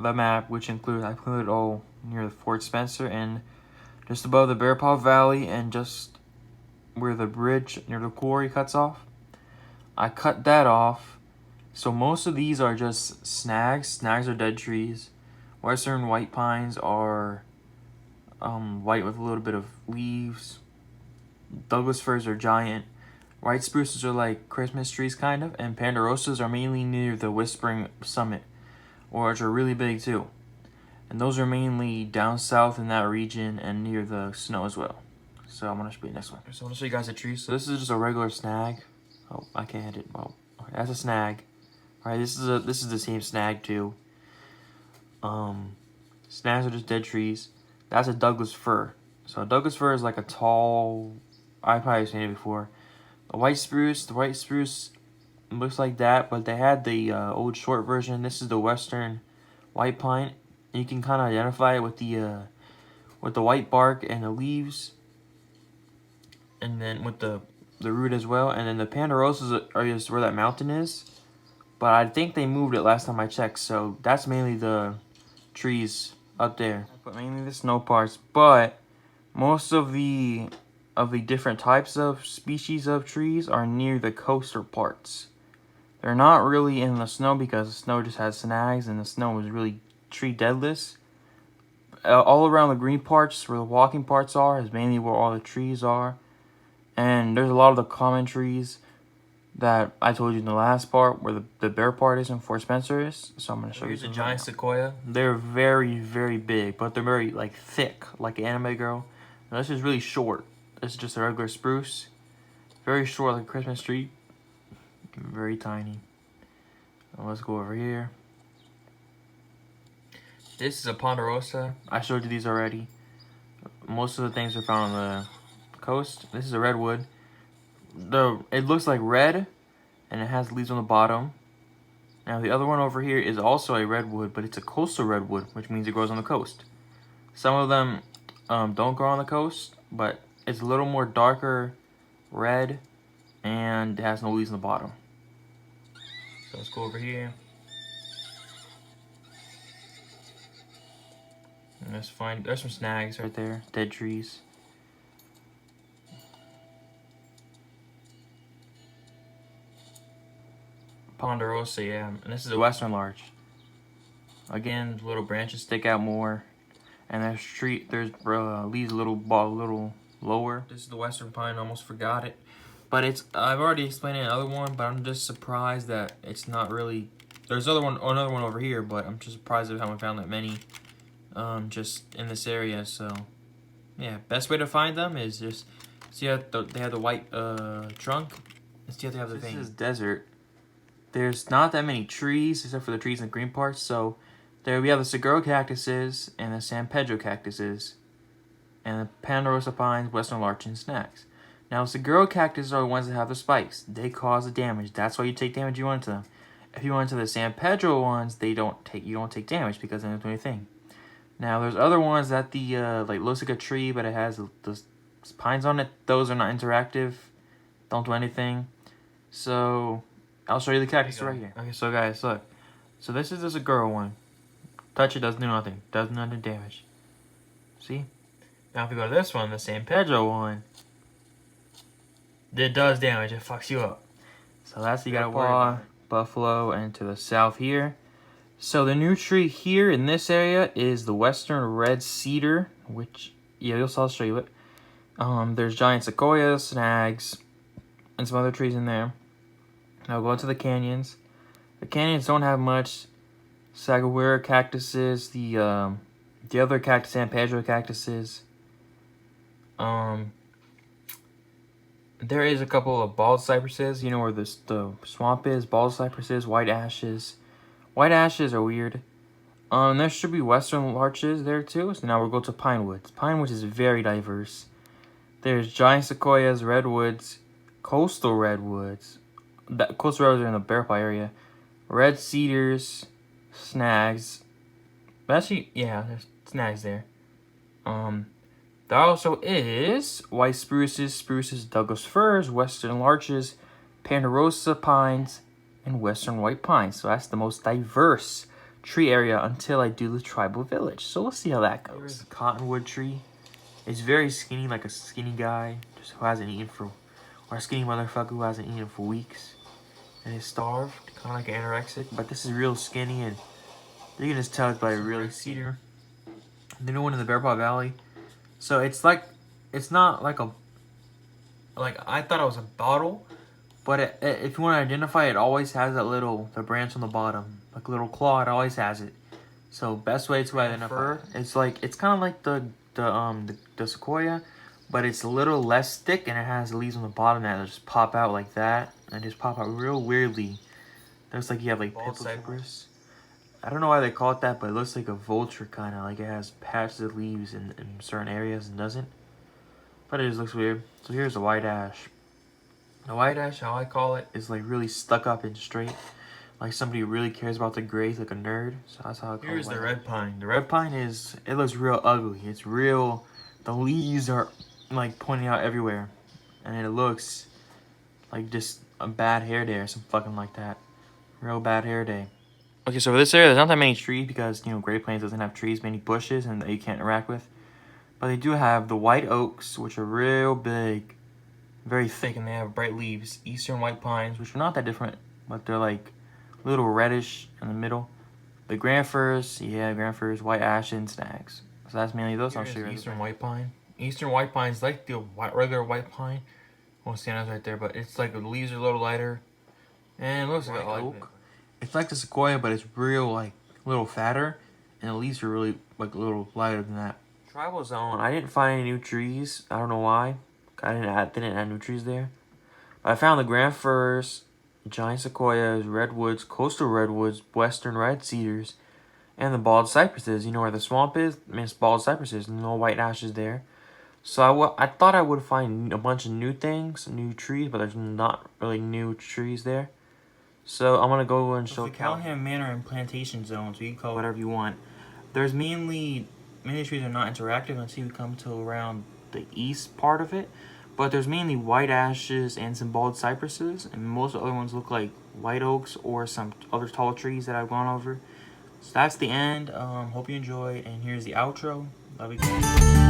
the map, which includes, I included all near the Fort Spencer and just above the Bear Paw Valley and just where the bridge near the quarry cuts off. I cut that off. So most of these are just snags. Snags are dead trees. Western white pines are white with a little bit of leaves. Douglas firs are giant. White spruces are like Christmas trees kind of. And ponderosas are mainly near the Whispering Summit, which are really big too. And those are mainly down south in that region and near the snow as well. So I'm going to show you the next one. So I'm going to show you guys a tree. So this is just a regular snag. Oh, I can't hit it. Well, okay, that's a snag. Alright, this is the same snag too. Snags are just dead trees. That's a Douglas fir. So a Douglas fir is like a tall, I've probably seen it before. The white spruce looks like that, but they had the old short version. This is the Western white pine. You can kind of identify it with the white bark and the leaves, and then with the root as well. And then the ponderosas are just where that mountain is, but I think they moved it last time I checked. So that's mainly the trees up there, but mainly the snow parts. But most of the different types of species of trees are near the coastal parts. They're not really in the snow because the snow just has snags and the snow is really tree deadless. All around the green parts where the walking parts are is mainly where all the trees are. And there's a lot of the common trees that I told you in the last part where the bare part is and Fort Spencer is. So I'm going to show you the giant sequoia. They're very, very big, but they're very like thick, like an anime girl. Now, this is really short. This is just a regular spruce. Very short, like a Christmas tree. Very tiny. Now let's go over here. This is a ponderosa. I showed you these already. Most of the things are found on the coast. This is a redwood. It looks like red, and it has leaves on the bottom. Now the other one over here is also a redwood, but it's a coastal redwood, which means it grows on the coast. Some of them don't grow on the coast, but it's a little more darker red, and it has no leaves on the bottom. So let's go over here. And let's find, there's some snags right there, dead trees. Ponderosa, yeah, and this is a Western larch. Again, little branches stick out more, and there's leaves a little lower. This is the Western pine. Almost forgot it, but I've already explained it in another one. But I'm just surprised that it's not really. There's another one over here, but I'm just surprised I haven't found that many, just in this area. So, yeah, best way to find them is just see how they have the white trunk. And see how they have the vein. This is desert. There's not that many trees except for the trees in the green parts. So there we have the saguaro cactuses and the San Pedro cactuses and the ponderosa pines, western larch, and snags. Now saguaro cactuses are the ones that have the spikes. They cause the damage. That's why you take damage if you want to them. If you want to the San Pedro ones, you don't take damage because they don't do anything. Now there's other ones that like looks like a tree but it has the pines on it. Those are not interactive. Don't do anything. So I'll show you the cactus right here. Okay, so guys, look. So this is the saguaro one. Touch it, doesn't do nothing. Doesn't do nothing damage. See? Now if we go to this one, the San Pedro one, it does damage. It fucks you up. So that's you gotta worry about. Buffalo, and to the south here. So the new tree here in this area is the Western red cedar, which, yeah, I'll show you it. There's giant sequoias, snags, and some other trees in there. Now go into the canyons. The canyons don't have much. Saguaro cactuses, the other cactus, San Pedro cactuses. There is a couple of bald cypresses. You know where the swamp is. Bald cypresses, white ashes. White ashes are weird. There should be western larches there too. So now we'll go to pine woods. Pine woods is very diverse. There's giant sequoias, redwoods, coastal redwoods. Coastal redwoods are in the Bear Paw area. Red cedars, snags. But actually, yeah, there's snags there. There also is white spruces, Douglas firs, western larches, ponderosa pines, and western white pines. So that's the most diverse tree area until I do the tribal village. So let's see how that goes. Here's a cottonwood tree. It's very skinny, like a skinny guy just who hasn't eaten for, or a skinny motherfucker who hasn't eaten for weeks and is starved, kind of like anorexic. But this is real skinny, and you can just tell it's by a really cedar. The new one in the Bear Paw Valley. So it's like, it's not like a, like I thought it was a bottle, but if you want to identify, it always has that little, the branch on the bottom, like a little claw. It always has it. So best way to identify, it's like, it's kind of like the sequoia, but it's a little less thick, and it has leaves on the bottom that just pop out like that, and just pop out real weirdly. Looks like you have like bald cypress. I don't know why they call it that, but it looks like a vulture kind of, like it has patches of leaves in certain areas and doesn't. But it just looks weird. So here's the white ash. The white ash, how I call it, is like really stuck up and straight. Like somebody who really cares about the grays, like a nerd. So that's how I call it. Here's the red pine. The red pine is, it looks real ugly. It's real, the leaves are like pointing out everywhere. And it looks like just a bad hair day or something fucking like that. Real bad hair day. Okay, so for this area, there's not that many trees because, you know, Great Plains doesn't have trees, many bushes, and that you can't interact with. But they do have the white oaks, which are real big, very thick, and they have bright leaves. Eastern white pines, which are not that different, but they're like a little reddish in the middle. The grand firs, yeah, grand firs, white ash, and snags. So that's mainly those. I'll show you. Eastern white pine. Eastern white pine is like the regular white pine. Won't stand out right there, but it's like the leaves are a little lighter, and it looks like oak. It's like the sequoia, but it's real, like, a little fatter, and the leaves are really, like, a little lighter than that. Tribal zone, I didn't find any new trees. I don't know why. I didn't add new trees there. But I found the grand firs, giant sequoias, redwoods, coastal redwoods, western red cedars, and the bald cypresses. You know where the swamp is? I mean, it's bald cypresses, no white ashes there. So I thought I would find a bunch of new things, new trees, but there's not really new trees there. So I'm gonna go and show the Callahan Manor and Plantation Zone, so you can call it whatever you want. There's many trees are not interactive until you come to around the east part of it. But there's mainly white ashes and some bald cypresses, and most of the other ones look like white oaks or some other tall trees that I've gone over. So that's the end. Hope you enjoyed, and here's the outro. Love you guys.